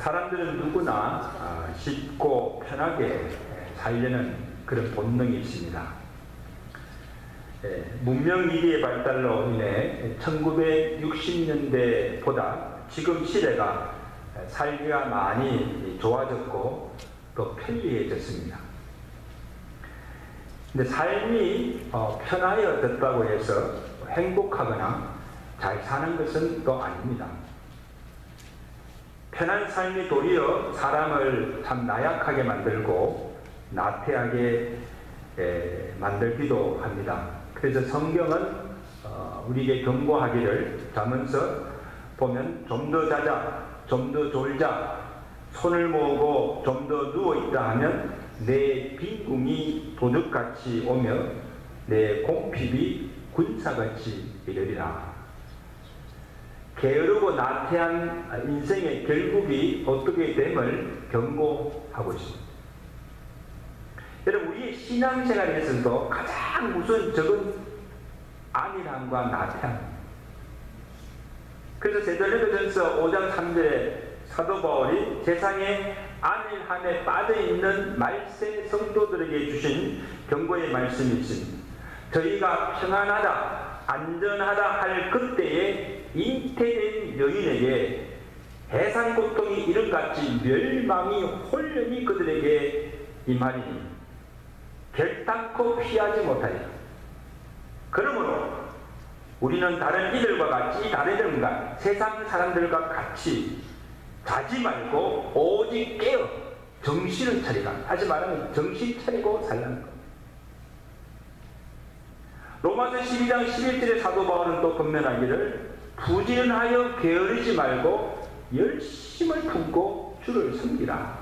사람들은 누구나 쉽고 편하게 살려는 그런 본능이 있습니다. 문명기기의 발달로 인해 1960년대보다 지금 시대가 살기가 많이 좋아졌고 또 편리해졌습니다. 근데 삶이 편하여졌다고 해서 행복하거나 잘 사는 것은 또 아닙니다. 편한 삶이 도리어 사람을 참 나약하게 만들고 나태하게 만들기도 합니다. 그래서 성경은 우리에게 경고하기를 잠언서 보면 좀 더 자자, 좀 더 졸자, 손을 모으고 좀 더 누워있다 하면 내 빈궁이 도둑같이 오며 내 공핍이 군사같이 이르리라. 게으르고 나태한 인생의 결국이 어떻게 됨을 경고하고 있습니다. 여러분, 우리의 신앙생활에서도 가장 우선 적은 안일함과 나태함. 그래서 데살로니가전서 5장 3절에 사도 바울이 세상에 안일함에 빠져있는 말세 성도들에게 주신 경고의 말씀이 있습니다. 저희가 평안하다, 안전하다 할 그때에 잉태된 여인에게 해산 고통이 이름같이 멸망이 홀연히 그들에게 임하리니 결단코 피하지 못하리라. 그러므로 우리는 다른 이들과 같이 다른 세상 사람들과 같이 자지 말고 오직 깨어 정신을 차리라. 다시 말하면 정신 차리고 살라는 겁니다. 로마서 12장 11절의 사도 바울은 또 권면하기를 부지런하여 게으르지 말고 열심을 품고 주를 섬기라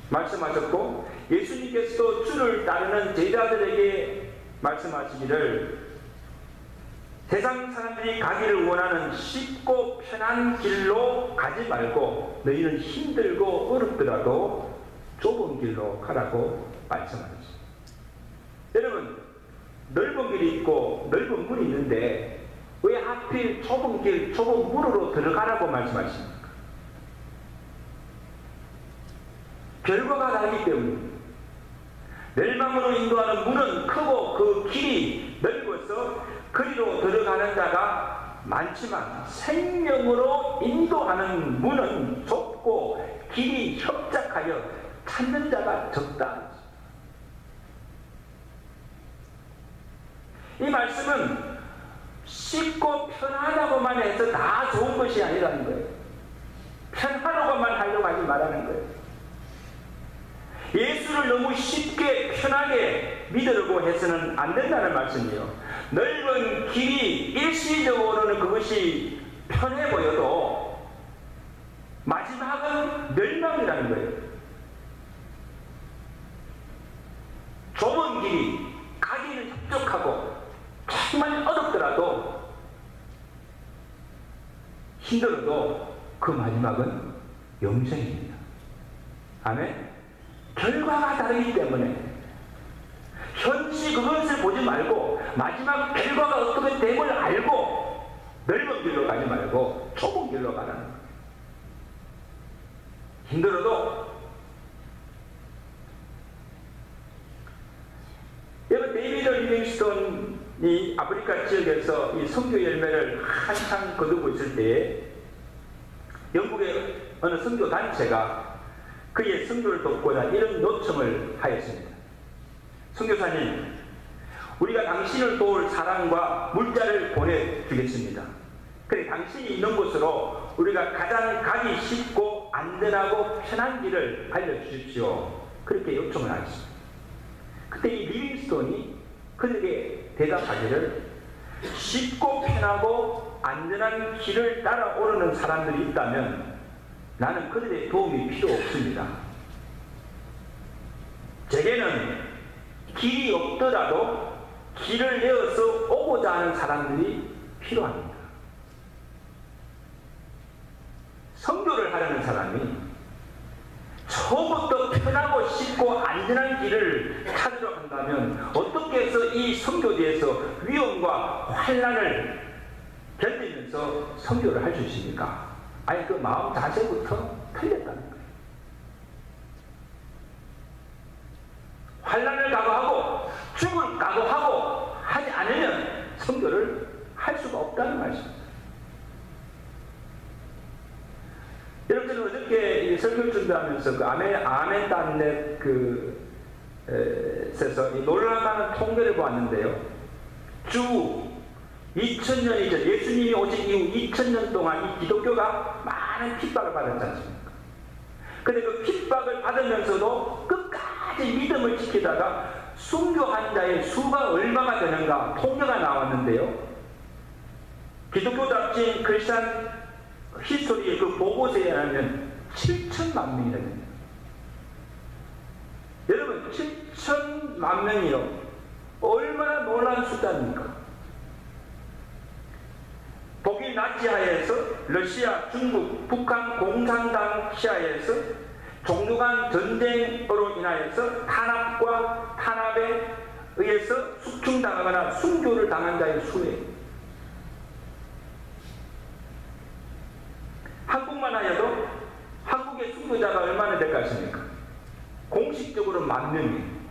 말씀하셨고, 예수님께서도 주를 따르는 제자들에게 말씀하시기를 세상 사람들이 가기를 원하는 쉽고 편한 길로 가지 말고 너희는 힘들고 어렵더라도 좁은 길로 가라고 말씀하셨습니다. 여러분, 넓은 길이 있고 넓은 문이 있는데 왜 하필 좁은 길, 좁은 문으로 들어가라고 말씀하십니까? 결과가 다르기 때문입니다. 멸망으로 인도하는 문은 크고 그 길이 넓어서 그리로 들어가는 자가 많지만 생명으로 인도하는 문은 좁고 길이 협착하여 찾는 자가 적다. 이 말씀은 쉽고 편하다고만 해서 다 좋은 것이 아니라는 거예요. 편하다고만 하려고 하지 말라는 거예요. 예수를 너무 쉽게 편하게 믿으려고 해서는 안 된다는 말씀이에요. 넓은 길이 일시적으로는 그것이 편해 보여도 마지막은 멸망이라는 거예요. 좁은 길이 가기는 협족하고 정말 어렵더라도 힘들어도 그 마지막은 영생입니다. 아멘. 결과가 다르기 때문에 현시 그것을 보지 말고 마지막 결과가 어떻게 됨을 알고 넓은 길로 가지 말고 좁은 길로 가라는 거예요. 힘들어도 여러분, 데이비드 리빙스톤이 아프리카 지역에서 이 선교 열매를 한창 거두고 있을 때에 영국의 어느 선교 단체가 그의 선교를 돕고자 이런 요청을 하였습니다. 선교사님, 우리가 당신을 도울 사람과 물자를 보내주겠습니다. 그래, 당신이 있는 곳으로 우리가 가장 가기 쉽고 안전하고 편한 길을 알려주십시오. 그렇게 요청을 하였습니다. 그때 이 리빙스톤이 그들에게 대답하기를 쉽고 편하고 안전한 길을 따라 오르는 사람들이 있다면 나는 그들의 도움이 필요 없습니다. 제게는 길이 없더라도 길을 내어서 오고자 하는 사람들이 필요합니다. 선교를 하려는 사람이 처음부터 편하고 쉽고 안전한 길을 찾으러 간다면 어떻게 해서 이 선교지에서 위험과 환난을 견디면서 선교를 할 수 있습니까? 아니 그 마음 자세부터 틀렸다는 거예요. 환난을 각오하고 죽을 각오하고 하지 않으면 선교를 할 수가 없다는 말씀입니다. 여러분, 어저께 이 설교를 준비하면서 그 아멘단넷 에서 놀라운 통계를 보았는데요. 주 2000년이 전 예수님이 오신 이후 2000년 동안 이 기독교가 많은 핍박을 받았지 않습니까? 근데 그 핍박을 받으면서도 끝까지 믿음을 지키다가 순교한 자의 수가 얼마가 되는가 통계가 나왔는데요. 기독교 잡지인 크리스천 히스토리의 그 보고서에 하면 7천만 명이나 됩니다. 여러분, 7천만 명이요. 얼마나 놀라운 숫자입니까? 독일 나치하에서 러시아, 중국, 북한 공산당 시하에서 종교 간 전쟁으로 인하여서 탄압에 의해서 숙청당하거나 순교를 당한 자의 수예요. 한국만 하여도 한국의 순교자가 얼마나 될 것 같습니까? 공식적으로 10,000명이에요.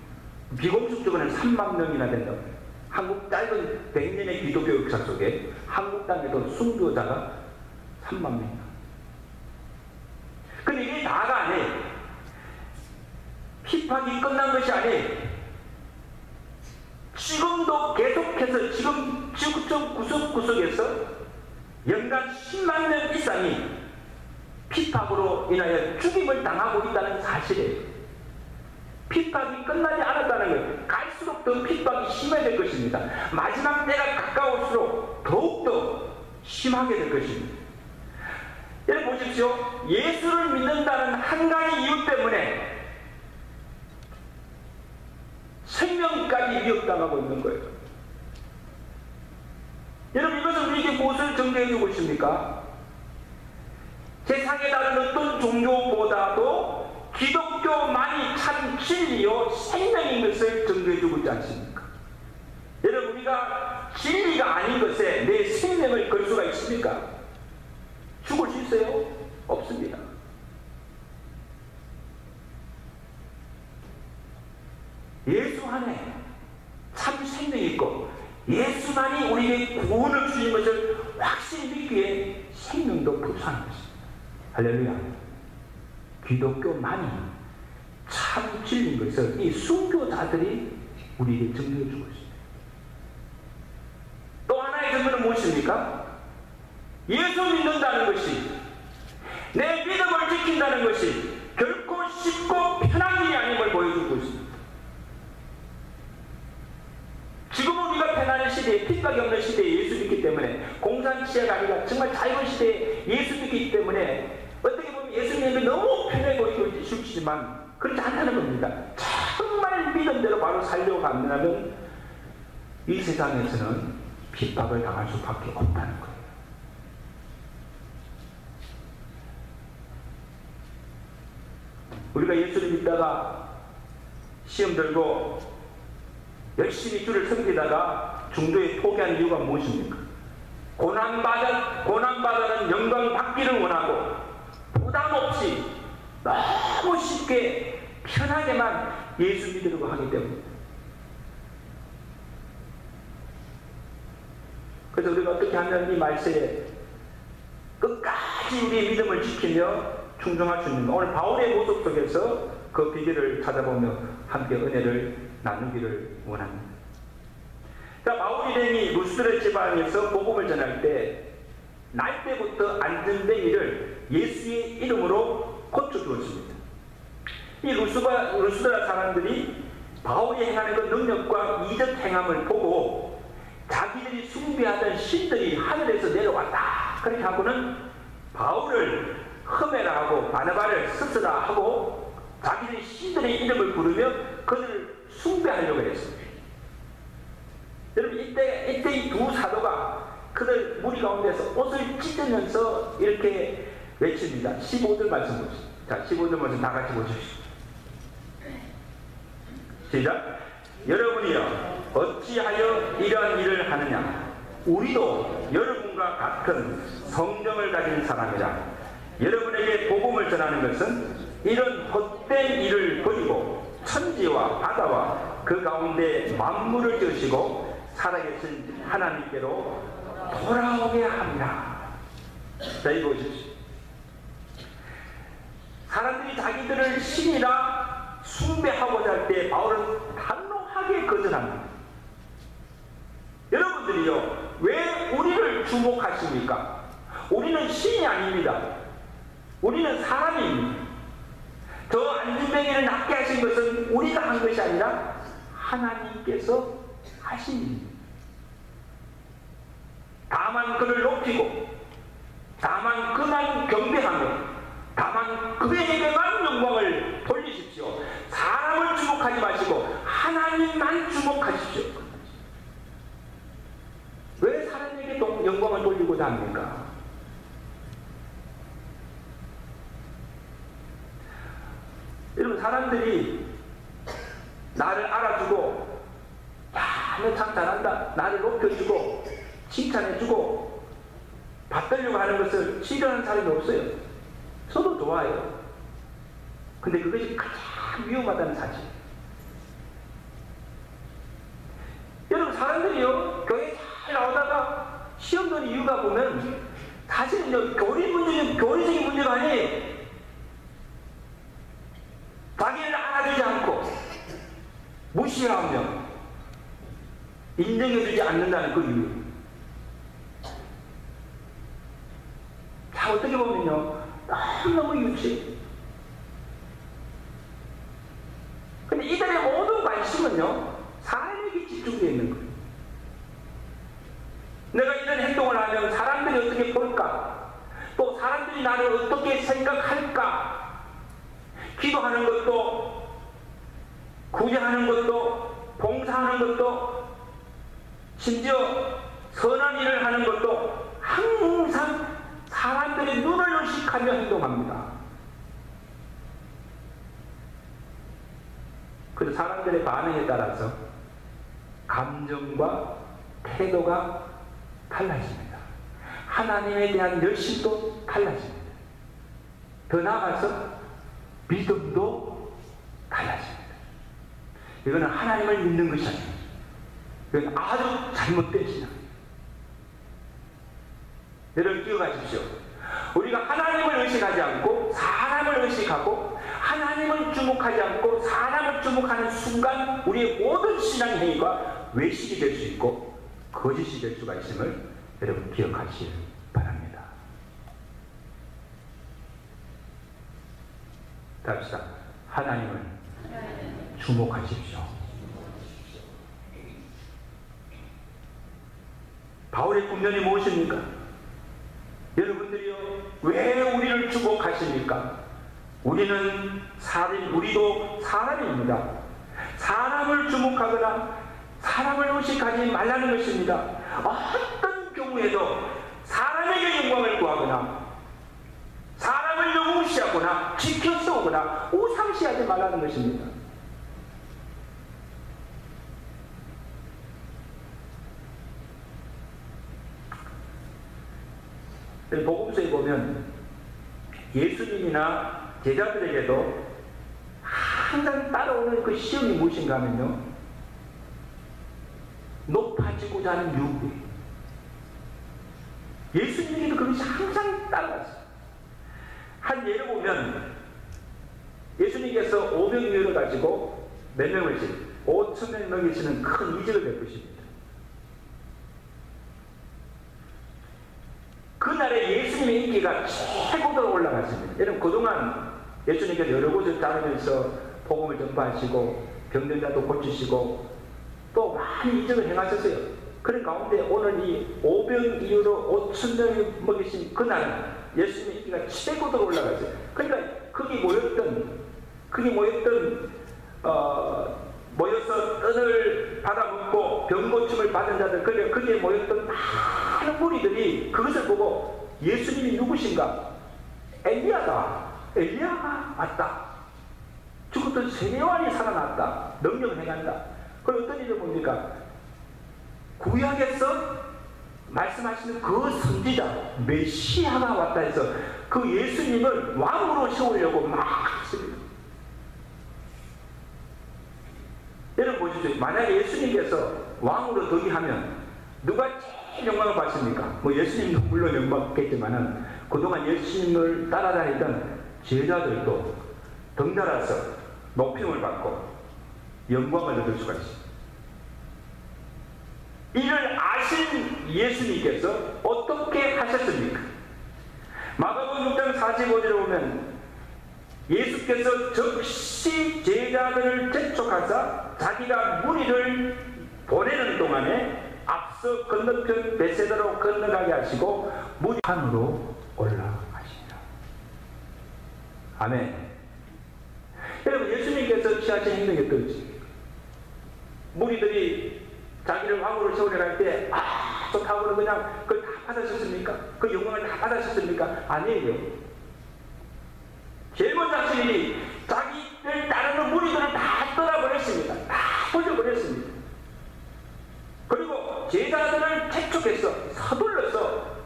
비공식적으로는 3만 명이나 된다고 해요. 한국 짧은 100년의 기독교 역사 속에 한국 땅에도 순교자가 3만 명이다. 근데 이게 다가 아니에요. 핍박이 끝난 것이 아니에요. 지금도 계속해서 지금 지구촌 구석구석에서 연간 10만 명 이상이 핍박으로 인하여 죽임을 당하고 있다는 사실이에요. 핍박이 끝나지 않았다는 거예요. 갈수록 더 핍박이 심해질 것입니다. 마지막 때가 가까울수록 더욱더 심하게 될 것입니다. 여러분 보십시오. 예수를 믿는다는 한 가지 이유 때문에 생명까지 위협당하고 있는 거예요. 여러분 이것은 우리에게 무엇을 정죄해 주고 있습니까? 세상에 다른 어떤 종교보다도 기독교만이 참 진리요 생명인 것을 정죄해 주고 있지 않습니까? 여러분 우리가 진리가 아닌 것에 내 생명을 걸 수가 있습니까? 죽을 수 있어요? 없습니다. 예수 안에 참 생명이 있고 예수만이 우리에게 구원을 주신 것을 확실히 믿기에 생명도 부수하는 것입니다. 할렐루야. 기독교만이 참 진리인 것을 이 순교자들이 우리에게 증명해 주고 있습니다. 또 하나의 증거는 무엇입니까? 예수 믿는다는 것이 내 믿음을 지킨다는 것이 결코 쉽고 편한 일이 아닌 걸 보여주고 있습니다. 지금은 우리가 편안한 시대에 핍박이 없는 시대에 예수 믿기 때문에 공산시대가 아니라 정말 자유로운 시대에 예수 믿기 때문에 어떻게 보면 예수 믿는 게 너무 편해 보이고 쉽지만 그렇지 않다는 겁니다. 정말 믿음대로 바로 살려고 한다면 이 세상에서는 핍박을 당할 수밖에 없다는 거예요. 우리가 예수를 믿다가 시험 들고 열심히 주를 섬기다가 중도에 포기한 이유가 무엇입니까? 고난받아는 영광 받기를 원하고 부담 없이 너무 쉽게 편하게만 예수 믿으려고 하기 때문입니다. 그래서 우리가 어떻게 하면 이 말세에 끝까지 우리의 믿음을 지키며 충성할 수 있는가? 오늘 바울의 모습 속에서 그 비결을 찾아보며 함께 은혜를 나누기를 원합니다. 자, 바울 일행이 루스드레 지방에서 복음을 전할 때 날 때부터 안전뱅이를 예수의 이름으로 고쳐주었습니다. 이 루스드라 사람들이 바울이 행하는 그 능력과 이적 행함을 보고 자기들이 숭배하던 신들이 하늘에서 내려왔다 그렇게 하고는 바울을 흠에라 하고 바나바를 스스라 하고 자기들이 신들의 이름을 부르며 그들을 숭배하려고 했습니다. 여러분 이때 이 두 사도가 그들 무리 가운데서 옷을 찢으면서 이렇게 외칩니다. 15절 말씀 보십시오. 자, 15절 말씀 다 같이 보십시오. 시작. 여러분이여 어찌하여 이러한 일을 하느냐? 우리도 여러분과 같은 성령을 가진 사람이라. 여러분에게 복음을 전하는 것은 이런 헛된 일을 버리고 천지와 바다와 그 가운데 만물을 지으시고 살아계신 하나님께로 돌아오게 합니다. 자, 이거 보십시오. 사람들이 자기들을 신이라 숭배하고자 할 때 바울은 단호하게 거절합니다. 여러분들이요, 왜 우리를 주목하십니까? 우리는 신이 아닙니다. 우리는 사람입니다. 저 안진뱅이를 낫게 하신 것은 우리가 한 것이 아니라 하나님께서 하신 일입니다. 다만 그를 높이고, 다만 그만 경배하며, 다만 그에게만 영광을 돌리십시오. 사람을 주목하지 마시고 하나님만 주목하십시오. 왜 사람에게 영광을 돌리고자 합니까? 여러분, 사람들이 나를 알아주고, 야, 너 참 잘한다, 나를 높여주고 칭찬해주고 받들려고 하는 것을 싫어하는 사람이 없어요. 저도 좋아요. 근데 그것이 가장 위험하다는 사실. 여러분, 사람들이요, 교회 잘 나오다가 시험 보는 이유가 보면 사실은 교리적인 문제가 아니에요. 자기를 알아주지 않고 무시하며 인정해주지 않는다는 그 이유. 자, 어떻게 보면요, 너무 유치. 근데 이들의 모든 관심은요, 사람에게 집중되어 있는 거예요. 내가 이런 행동을 하면 사람들이 어떻게 볼까? 또 사람들이 나를 어떻게 생각할까? 기도하는 것도, 구제하는 것도, 봉사하는 것도, 심지어 선한 일을 하는 것도 항상 사람들의 눈을 의식하며 행동합니다. 그래서 사람들의 반응에 따라서 감정과 태도가 달라집니다. 하나님에 대한 열심도 달라집니다. 더 나아가서 믿음도 달라집니다. 이거는 하나님을 믿는 것이 아닙니다. 이건 아주 잘못된 신앙입니다. 여러분, 기억하십시오. 우리가 하나님을 의식하지 않고 사람을 의식하고 하나님을 주목하지 않고 사람을 주목하는 순간 우리의 모든 신앙 행위가 외식이 될 수 있고 거짓이 될 수가 있음을 여러분 기억하시길 바랍니다. 답시다. 하나님을 주목하십시오. 바울의 군면이 무엇입니까? 여러분들이요, 왜 우리를 주목하십니까? 우리도 사람입니다. 사람을 주목하거나 사람을 의식하지 말라는 것입니다. 어떤 경우에도 사람에게 영광을 구하거나 사람을 너무 무시하거나 지켜 세우거나 우상시하지 말라는 것입니다. 복음서에 보면 예수님이나 제자들에게도 항상 따라오는 그 시험이 무엇인가 하면요, 높아지고자 하는 유혹이에요. 예수님에게도 그것이 항상 따라왔어요. 한 예를 보면 예수님께서 500명을 가지고 몇 명을씩 5,000명 먹이시는 큰 이적을 베푸십니다. 그날에 예수님의 인기가 최고로 올라갔습니다. 여러분, 그동안 예수님께서 여러 곳을 다니면서 복음을 전파하시고 병든자도 고치시고 또 많이 이적을 행하셨어요. 그런 가운데 오늘 이 5병 이후로 5,000명을 먹이신 그날은 예수님의 인기가 최고로 올라갔어요. 그러니까 거기 모여서 떡을 받아먹고 병고침을 받은 자들, 그러니까 거기에 모였던 많은 무리들이 그것을 보고 예수님이 누구신가? 엘리야가 왔다. 죽었던 세례요한이 살아났다. 능력을 행한다. 그럼 어떤 일을 봅니까? 구약에서 말씀하시는 그 선지자 메시아가 왔다 해서 그 예수님을 왕으로 세우려고 막 했습니다. 여러분 보십시오. 만약에 예수님께서 왕으로 덕이하면 누가 제일 영광을 받습니까? 뭐 예수님도 물론 영광 받겠지만은 그동안 예수님을 따라다니던 제자들도 덩달아서 높임을 받고 영광을 얻을 수가 있습니다. 이를 아신 예수님께서 어떻게 하셨습니까? 마가복음 6장 45절에 보면 예수께서 즉시 제자들을 재촉하사 자기가 무리를 보내는 동안에 앞서 건너편 베세다로 건너가게 하시고 무리 산으로 올라가십니다. 아멘. 여러분, 예수님께서 취하신 행동이 어떠십니까? 무리들이 자기를 왕으로 세우려고 할 때 좋다고는 그냥 그걸 다 받으셨습니까? 그 영광을 다 받으셨습니까? 아니에요. 제일 먼저 하신 일이 자기를 따르는 무리들을 다 떠나버렸습니다. 다 돌려버렸습니다. 그리고 제자들을 재촉해서 서둘러서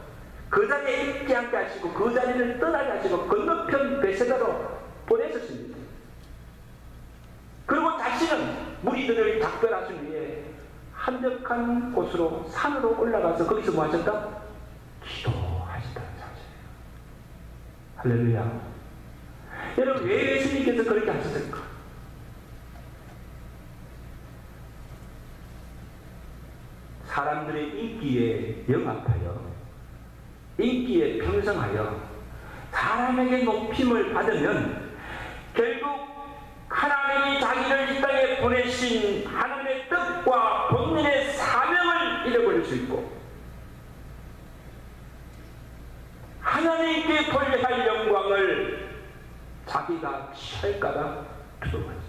그 자리에 있지 않게 하시고 그 자리를 떠나게 하시고 건너편 베세다로 보내셨습니다. 그리고 자신은 무리들을 작별하신 후에 한적한 곳으로 산으로 올라가서 거기서 뭐 하셨다? 기도하셨다는 사실이에요. 할렐루야. 여러분, 왜 예수님께서 그렇게 하셨을까? 사람들의 인기에 영합하여 인기에 평성하여 사람에게 높임을 받으면 결국 하나님이 자기를 이 땅에 보내신 하나님의 뜻과 본인의 사명을 잃어버릴 수 있고 하나님께 돌려야 할 영광을 자기가 취할까봐 두려워하십니다.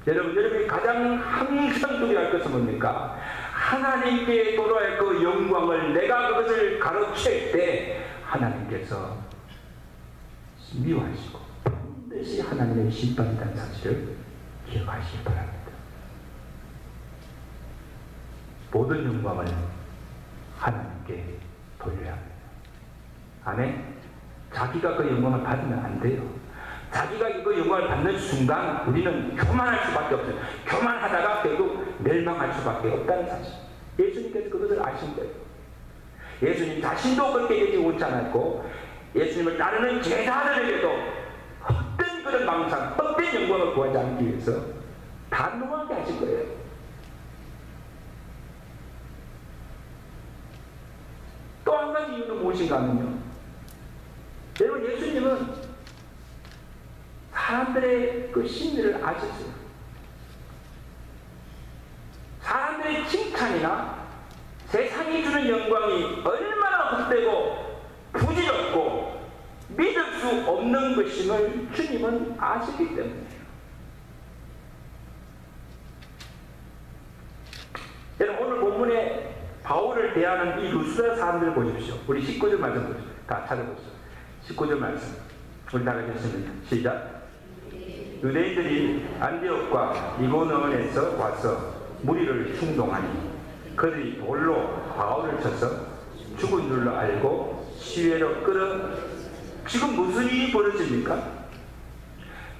여러분이 가장 항상 두려워할 것은 뭡니까? 하나님께 돌아야 할 그 영광을 내가 그것을 가로챌 때 하나님께서 미워하시고 반드시 하나님의 심판이라는 사실을 기억하시기 바랍니다. 모든 영광을 하나님께 돌려야 합니다. 아멘. 자기가 그 영광을 받으면 안 돼요. 자기가 그 영광을 받는 순간 우리는 교만할 수밖에 없어요. 교만하다가 결국 멸망할 수밖에 없다는 사실. 예수님께서 그것을 아신 거예요. 예수님 자신도 그렇게 되지 못지 않았고 예수님을 따르는 제자들에게도 헛된 그런 망상, 헛된 영광을 구하지 않기 위해서 단호하게 하신 거예요. 또 한 가지 이유는 무엇인가 하면요. 여러분, 예수님은 사람들의 그 심리를 아셨어요. 사람들의 칭찬이나 세상이 주는 영광이 얼마나 헛되고 부질없고 믿을 수 없는 것임을 주님은 아시기 때문이에요. 여러분, 오늘 본문에 바울을 대하는 이 루스드라 사람들을 보십시오. 우리 19절 말씀 보십시오. 다 찾아보십시오. 19절 말씀 우리 다 같이했습니다. 시작. 유대인들이 안디옥과 이고노온에서 와서 무리를 충동하니 그들이 돌로 바울을 쳐서 죽은 줄로 알고 시외로 끌어. 지금 무슨 일이 벌어집니까?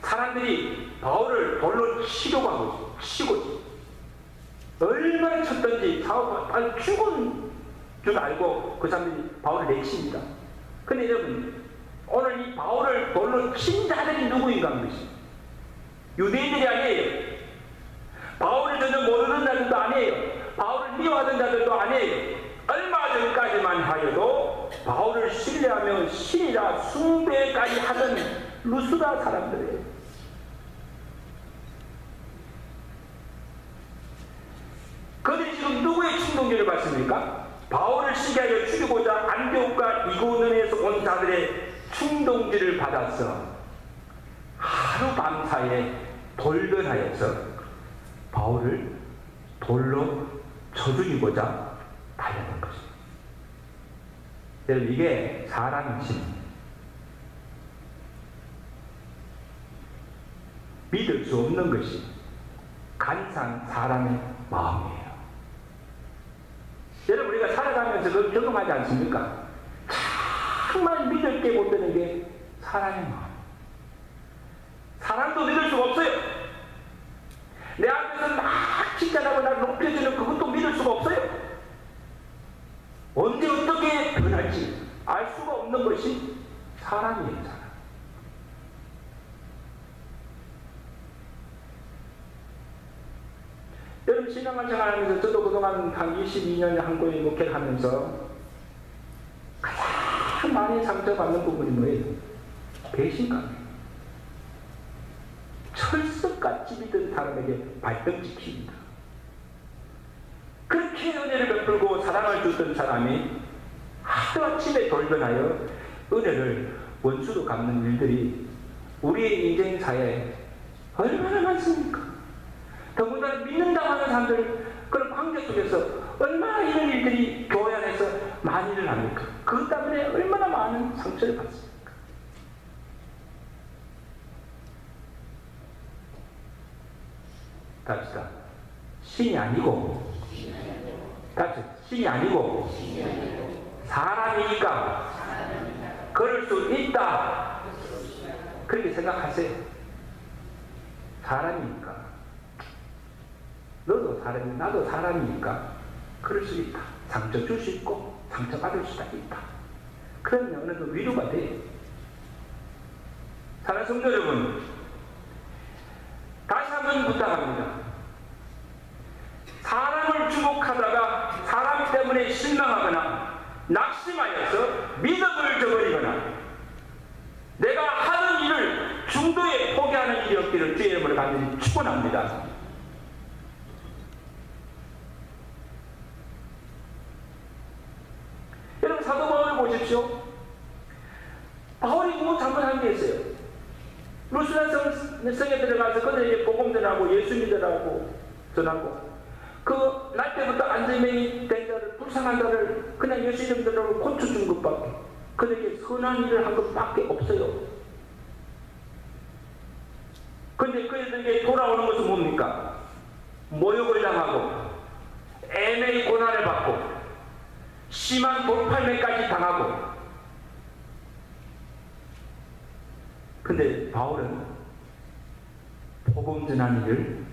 사람들이 바울을 돌로 치려고 하고 치고 얼마나 쳤던지 바울 죽은 줄 알고 그 사람들이 바울을 내칩니다. 근데 여러분, 오늘 이 바울을 돌로 친 자들이 누구인가 하는 것이 유대인들이 아니에요. 바울을 전혀 모르는 자들도 아니에요. 바울을 미워하던 자들도 아니에요. 얼마 전까지만 하여도 바울을 신뢰하며 신이라 숭배까지 하던 루스드라 사람들이에요. 그들이 지금 누구의 충동기를 받습니까? 바울을 시기하여 죽이고자 안디옥과 이고노온에서 온 자들의 충동기를 받아서 하루 밤 사이에 돌변하여서 바울을 돌로 쳐 죽이고자 달려든 것입니다. 여러분, 이게 사람의 심, 믿을 수 없는 것이 간사한 사람의 마음이에요. 살아가면서 그걸 경험하지 않습니까? 정말 믿을 게 못 되는 게 사람의 마음. 사람도 믿을 수가 없어요. 내 앞에서 막 칭찬하고 나를 높여주는 그것도 믿을 수가 없어요. 언제 어떻게 변할지 알 수가 없는 것이 사람이에요. 사람. 여러분 신앙생활 하면서 저도 그동안 한 22년 한국에 목회를 하면서 가장 많이 상처받는 부분이 뭐예요? 배신감이에요. 철석같이 믿은 사람에게 발등지킵니다. 그렇게 은혜를 베풀고 사랑을 주던 사람이 하루아침에 돌변하여 은혜를 원수로 갚는 일들이 우리의 인생사에 얼마나 많습니까? 더군다나 믿는다고 하는 사람들 그런 관계 속에서 얼마나 이런 일들이 교회 안에서 많이 일어납니까? 그것 때문에 얼마나 많은 상처를 받습니까? 갑시다. 신이 아니고 신이 아니고 사람이니까 그럴 수 있다. 그렇게 생각하세요. 사람이니까 너도 사람이 나도 사람이니까 그럴 수 있다. 상처 줄 수 있고 상처받을 수도 있다. 그러면 어느 정도 위로가 돼요. 사랑하는 성도 여러분, 다시 한번 부탁합니다. 사람을 주목하다가 사람 때문에 실망하거나 낙심하여서 믿음을 저버리거나 내가 하는 일을 중도에 포기하는 일이 없기를 주의 이름으로 간절히 축원합니다. 여러분 사도 바울을 보십시오. 바울이 뭐 잘못한 게 있어요. 루스란 성에 들어가서 그들에게 복음 전하고 예수 믿으라고 전하고 그 날 때부터 안전명이 된 자를 불쌍한 자를 그냥 예수 믿으라고 고쳐준 것밖에 그들에게 선한 일을 한 것밖에 없어요. 근데 그들에게 돌아오는 것은 뭡니까? 모욕을 당하고 애매히 고난을 받고 심한 돌팔매까지 당하고. 근데 바울은 복음 전하는 일을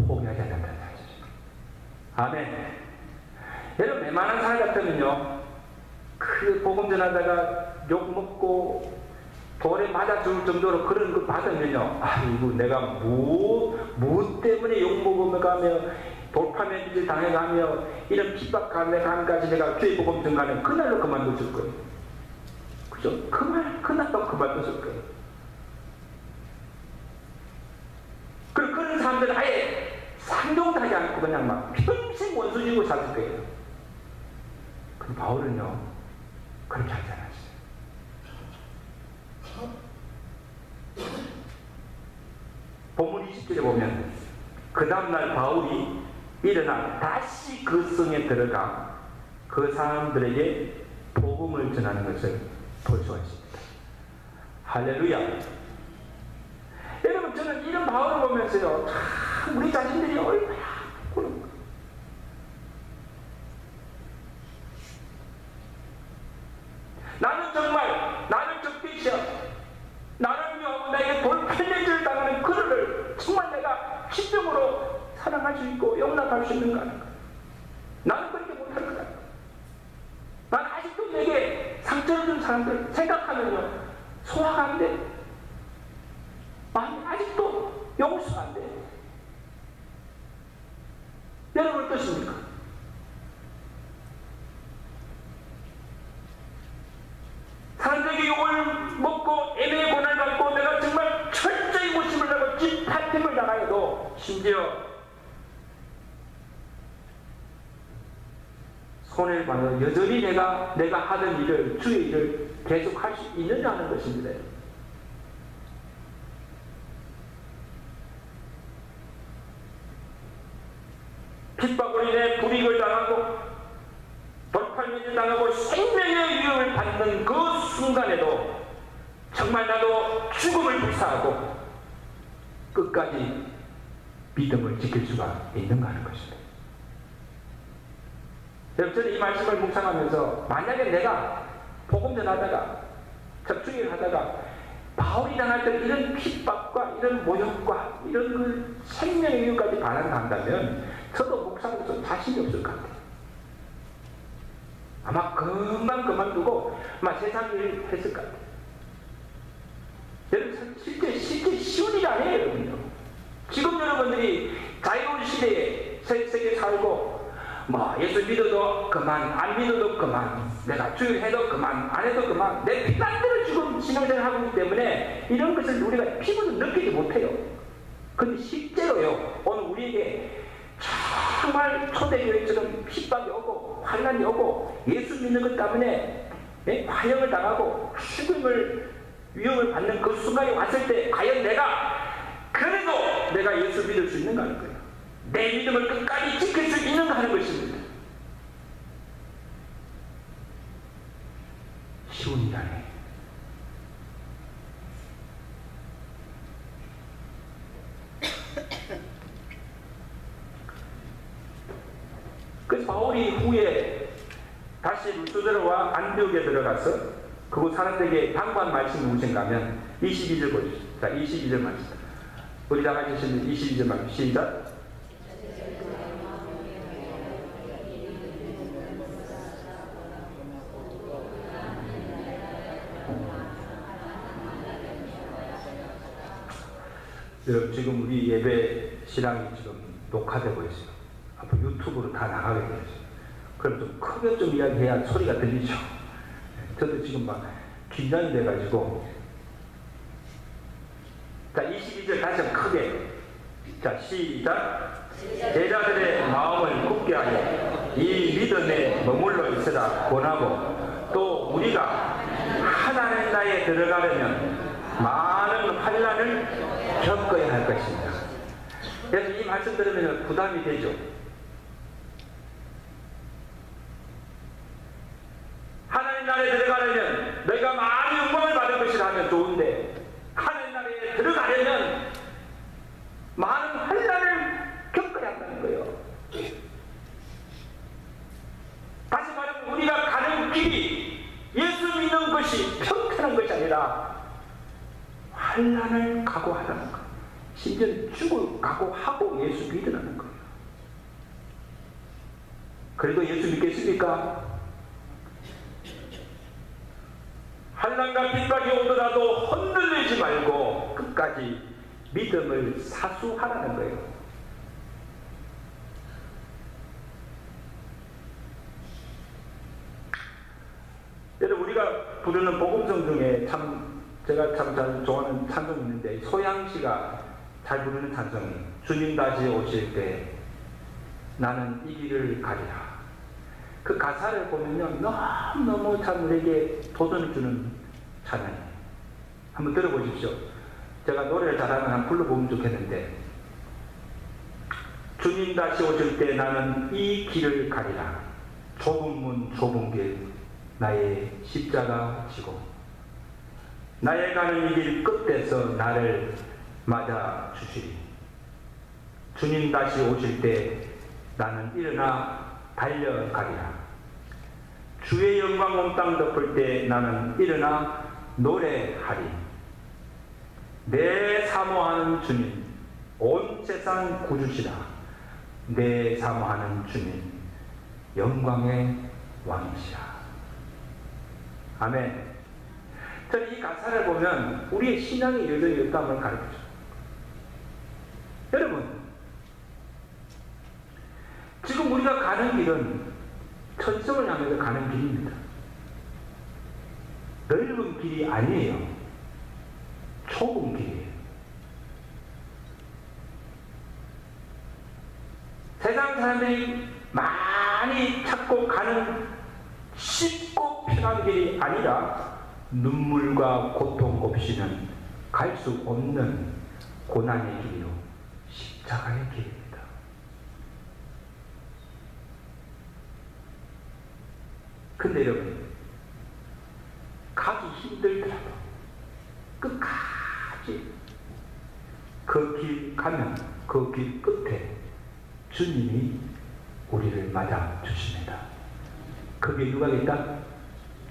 포기하지 않았다는 사실입니다. 아멘. 여러분 웬만한 사람 같으면요 그 복음 전하다가 욕먹고 돌에 맞아 죽을 정도로 그런 거 받으면요 아이고 내가 뭐 때문에 욕먹으며 돌파맨 짓을 당해가며 이런 핍박감까지 내가 교회 복음 전가는 그날로 그만뒀을 거예요. 그죠? 그날로 그만뒀을 거예요. 그런 사람들은 아예 상종도 하지 않고 그냥 막 평생 원수지고 살 거예요. 그럼 바울은요 그렇게 하지 않았어요. 본문 20절에 보면 그 다음날 바울이 일어나 다시 그 성에 들어가 그 사람들에게 복음을 전하는 것을 볼 수가 있습니다. 할렐루야. 여러분 저는 이런 바울을 보면서요 참 우리 자신들이 얼마나 부끄러운가. 나는 정말 나를 적대시하고 나를 위하고 나에게 돌팔매질 당하는 그들을 정말 내가 진정으로 사랑할 수 있고 용납할 수 있는가 하는 거야. 나는 그렇게 못할 거다. 난 아직도 내게 상처를 준 사람들 생각하면요 소화가 안 돼. 마음이 아직도 용서가 안 돼. 여러분 어떠십니까? 사람들에게 욕을 먹고 애매의 고난을 받고 내가 정말 철저히 무심을 하고 뒷팔팀을 나가여도 심지어 손해를 받아 여전히 내가 하던 일을 주의 일을 계속 할 수 있느냐 하는 것입니다. 핍박으로 인해 불이익을 당하고 돌팔매질 당하고 생명의 위협을 받는 그 순간에도 정말 나도 죽음을 불사하고 끝까지 믿음을 지킬 수가 있는가 하는 것입니다. 저는 이 말씀을 묵상하면서 만약에 내가 복음 전하다가 접촉을 하다가 바울이 당했던 이런 핍박과 이런 모욕과 이런 그 생명의 이유까지 반항한다면 저도 목사로서 자신이 없을 것 같아요. 아마 금방 그만두고 아마 세상 일을 했을 것 같아요. 여러분 실제 쉬운 일이 아니에요. 여러분요. 지금 여러분들이 자유로운 시대에 세계 살고 뭐 예수 믿어도 그만 안 믿어도 그만 내가 주일 해도 그만 안 해도 그만 내 피난대로 지금 신앙생활을 하고 있기 때문에 이런 것을 우리가 피부로 느끼지 못해요. 근데 실제로요 오늘 우리에게 정말 초대교회처럼 핍박이 오고 환난이 오고 예수 믿는 것 때문에 화형을 당하고 죽음을 위험을 받는 그 순간이 왔을 때 과연 그래도 내가 예수 믿을 수 있는가 하는 거예요. 내 믿음을 끝까지 지킬 수 있는가 하는 것입니다. 쉬운 일 아니에요. 그래서 바울이 후에 다시 루스드라와 안디옥에 들어가서 그곳 사람들에게 당부한 말씀이 무엇인가 하면 22절 보시죠. 자, 22절 말씀. 우리 다 같이 22절 말씀. 시작. 여러분 지금 우리 예배 신앙이 지금 녹화되고 있어요. 앞으로 유튜브로 다 나가게 되었어요. 그럼 좀 크게 좀 이야기해야 소리가 들리죠. 저도 지금 막 긴장이 돼가지고 자 22절 다시 한번 크게 자 시작. 제자들의 마음을 굳게 하여 이 믿음에 머물러 있으라 권하고 또 우리가 하나님 나라에 들어가려면 많은 환난을 겪어야 할 것입니다. 그래서 이 말씀 들으면 부담이 되죠. 하나님 나라에 들어가려면 너희가 많이 영광을 받을 것이라 하면 좋은데 하나님 나라에 들어가려면 많은 환난을 겪어야 한다는 거예요. 다시 말하면 우리가 가는 길이 예수 믿는 것이 평탄한 것이 아니라 환난을 각오하라는 거예요. 심지어 죽을 각오하고 예수 믿으라는 거예요. 그래도 예수 믿겠습니까? 환난과 핍박이 오더라도 흔들리지 말고 끝까지 믿음을 사수하라는 거예요. 여러분 우리가 부르는 복음성 중에 제가 참 잘 좋아하는 찬송이 있는데 소양씨가 잘 부르는 찬송이 주님 다시 오실 때 나는 이 길을 가리라. 그 가사를 보면요 너무너무 참 우리에게 도전을 주는 찬양이에요. 한번 들어보십시오. 제가 노래를 잘하면 한번 불러보면 좋겠는데 주님 다시 오실 때 나는 이 길을 가리라. 좁은 문 좁은 길 나의 십자가 지고 나의 가는 이 길 끝에서 나를 맞아 주시리. 주님 다시 오실 때 나는 일어나 달려가리라. 주의 영광 온 땅 덮을 때 나는 일어나 노래하리. 내 사모하는 주님 온 세상 구주시라. 내 사모하는 주님 영광의 왕이시라. 아멘. 저는 이 가사를 보면 우리의 신앙의 여정이 없다는 걸 가르쳐줘요. 여러분 지금 우리가 가는 길은 천성을 향해서 가는 길입니다. 넓은 길이 아니에요. 좁은 길이에요. 세상 사람들이 많이 찾고 가는 쉽고 편한 길이 아니라 눈물과 고통 없이는 갈 수 없는 고난의 길이요 십자가의 길입니다. 근데 여러분 가기 힘들더라도 끝까지 그 길 가면 그 길 끝에 주님이 우리를 맞아 주십니다. 거기에 누가 있다?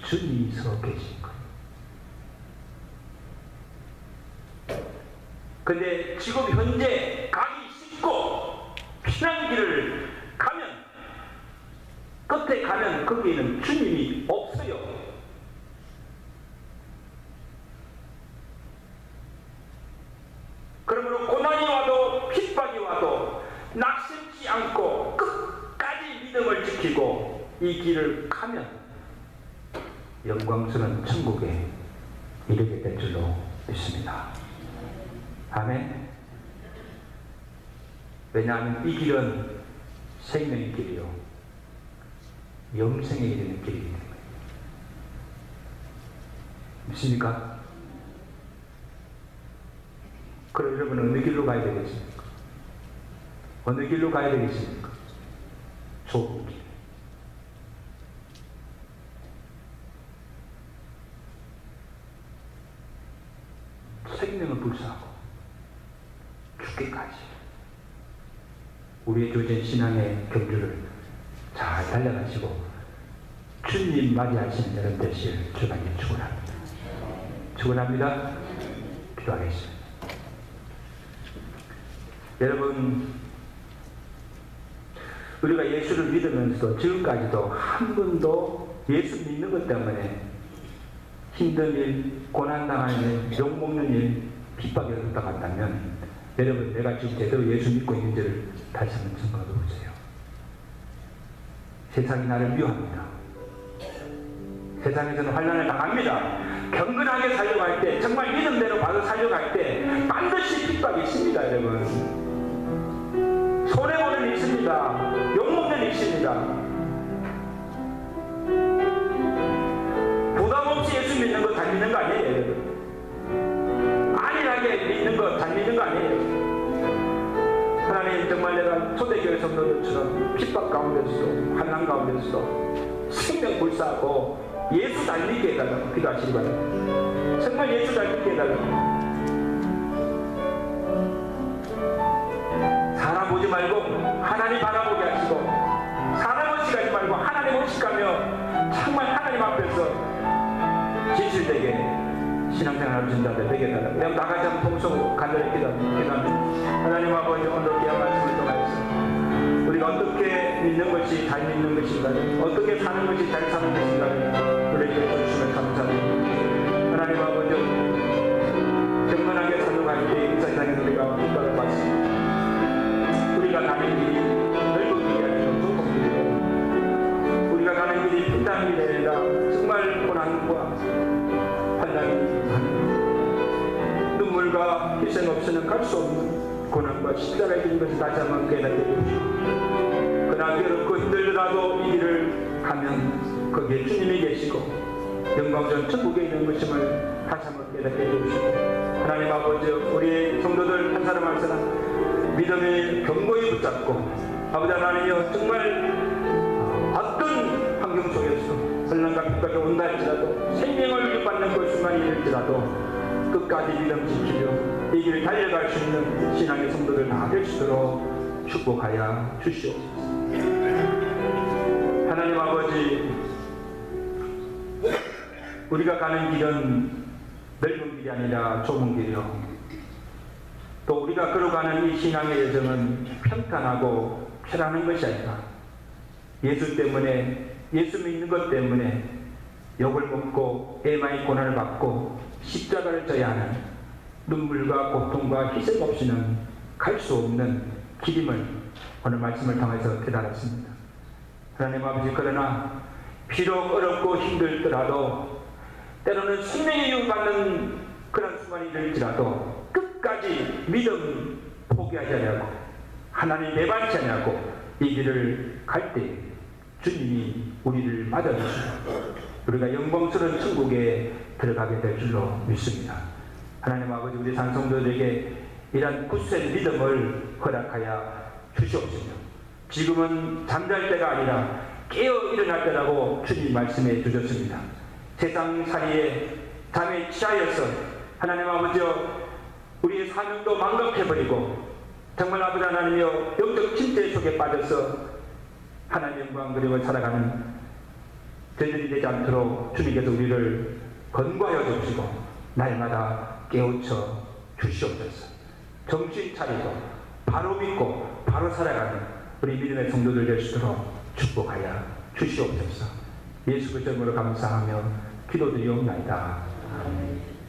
주님이 서 계신 거예요. 근데 지금 현재 가기 쉽고 편한 길을 가면, 끝에 가면 거기에는 주님이 없어요. 그러므로 고난이 와도 핍박이 와도 낙심치 않고 끝까지 믿음을 지키고 이 길을 가면 영광스러운 천국에 이르게 될 줄로 믿습니다. 아멘. 왜냐하면 이 길은 생명의 길이요, 영생에 이르는 길이기 때문에. 믿습니까? 그럼 여러분은 어느 길로 가야 되겠습니까? 어느 길로 가야 되겠습니까? 좁은 길. 생명을 불사하고 죽기까지 우리의 주어진 신앙의 경주를 잘 달려가시고 주님 맞이하시는 여러분 되실 주님께 축원합니다. 축원합니다. 기도하겠습니다. 여러분, 우리가 예수를 믿으면서도 지금까지도 한 번도 예수 믿는 것 때문에 힘든 일, 고난당하는 일, 욕먹는 일, 핍박에 얻어간다면 여러분, 내가 지금 제대로 예수 믿고 있는지를 다시 한번 생각해 보세요. 세상이 나를 미워합니다. 세상에서는 환난을 당합니다. 경건하게 살려고 할 때, 정말 믿음대로 바로 살려고 할 때 반드시 핍박이 있습니다. 여러분, 손해보는 일이 있습니다. 욕먹는 일이 있습니다. 부담 없이 예수 믿는 거 잘 믿는 거 아니에요, 여러분? 안일하게 믿는 거 잘 믿는 거 아니에요? 하나님, 정말 내가 초대교회 성도들처럼 핍박 가운데서도 환난 가운데서도 생명 불사하고 예수 잘 믿게 해달라고 기도하시기 바랍니다. 정말 예수 잘 믿게 해달라고. 사람 보지 말고 하나님 바라보게 하시고, 사람 의식하지 말고 하나님 의식하며 정말 하나님 앞에서 진실되게 신앙생활을 준다는데 되게 해달라고. 내가 나가지 않고 통성으로 간절히 기도합니다. 하나님 아버지, 오늘 귀한 말씀을 통하여서 우리가 어떻게 믿는 것이 잘 믿는 것인가, 어떻게 사는 것이 잘 사는 것인가 우리에게 주시면 감사합니다. 하나님 아버지, 경건하게 살아갈 때 이 세상에 우리가 핍박을 받습니다. 우리가 가는 길이 넓은 길이 아니라 좁은 길이고, 우리가 가는 길이 핀다는 길이 아니라 정말 고난과 환난이 많은, 눈물과 희생 없이는 갈 수 없는 고난과 십자가에 있는 것을 다시 한번 깨닫게 해주시고, 그러나 괴롭고 힘들더라도 이 길을 가면 거기에 주님이 계시고 영광스러운 천국에 있는 것임을 다시 한번 깨닫게 해주시고, 하나님 아버지, 우리 성도들 한 사람 한 사람 믿음의 견고히 붙잡고, 아버지 하나님이여, 정말 어떤 환경 속에서 혼란과 핍박이 온다 할지라도, 생명을 위협받는 그 순간이 될지라도 끝까지 믿음 지키며 이 길을 달려갈 수 있는 신앙의 성도들 다 될 수 있도록 축복하여 주시옵소서. 하나님 아버지, 우리가 가는 길은 넓은 길이 아니라 좁은 길이요, 또 우리가 걸어가는 이 신앙의 여정은 평탄하고 편안한 것이 아니라 예수 때문에, 예수 믿는 것 때문에 욕을 먹고 애마의 고난을 받고 십자가를 져야 하는, 눈물과 고통과 희생 없이는 갈 수 없는 길임을 오늘 말씀을 통해서 깨달았습니다. 하나님 아버지, 그러나 비록 어렵고 힘들더라도, 때로는 생명의 유익받는 그런 순간이 될지라도 끝까지 믿음 포기하지 않냐고, 하나님 내반치 않냐고 이 길을 갈 때 주님이 우리를 맞아주시고 우리가 영광스러운 천국에 들어가게 될 줄로 믿습니다. 하나님 아버지, 우리 산성도들에게 이러한 굳센 믿음을 허락하여 주시옵소서. 지금은 잠잘 때가 아니라 깨어 일어날 때라고 주님 말씀해 주셨습니다. 세상살이에 잠에 취하여서 하나님 아버지여, 우리의 사명도 망각해버리고 정말 아버지 하나님이여, 영적 침체 속에 빠져서 하나님 영광 그리고 살아가는 저희들이 되지 않도록 주님께서 우리를 건과하여 주시고 날마다 깨우쳐 주시옵소서. 정신 차리고 바로 믿고 바로 살아가는 우리 믿음의 성도들 될 수 있도록 축복하여 주시옵소서. 예수 그리스도 이름으로 감사하며 기도드리옵나이다. 아멘.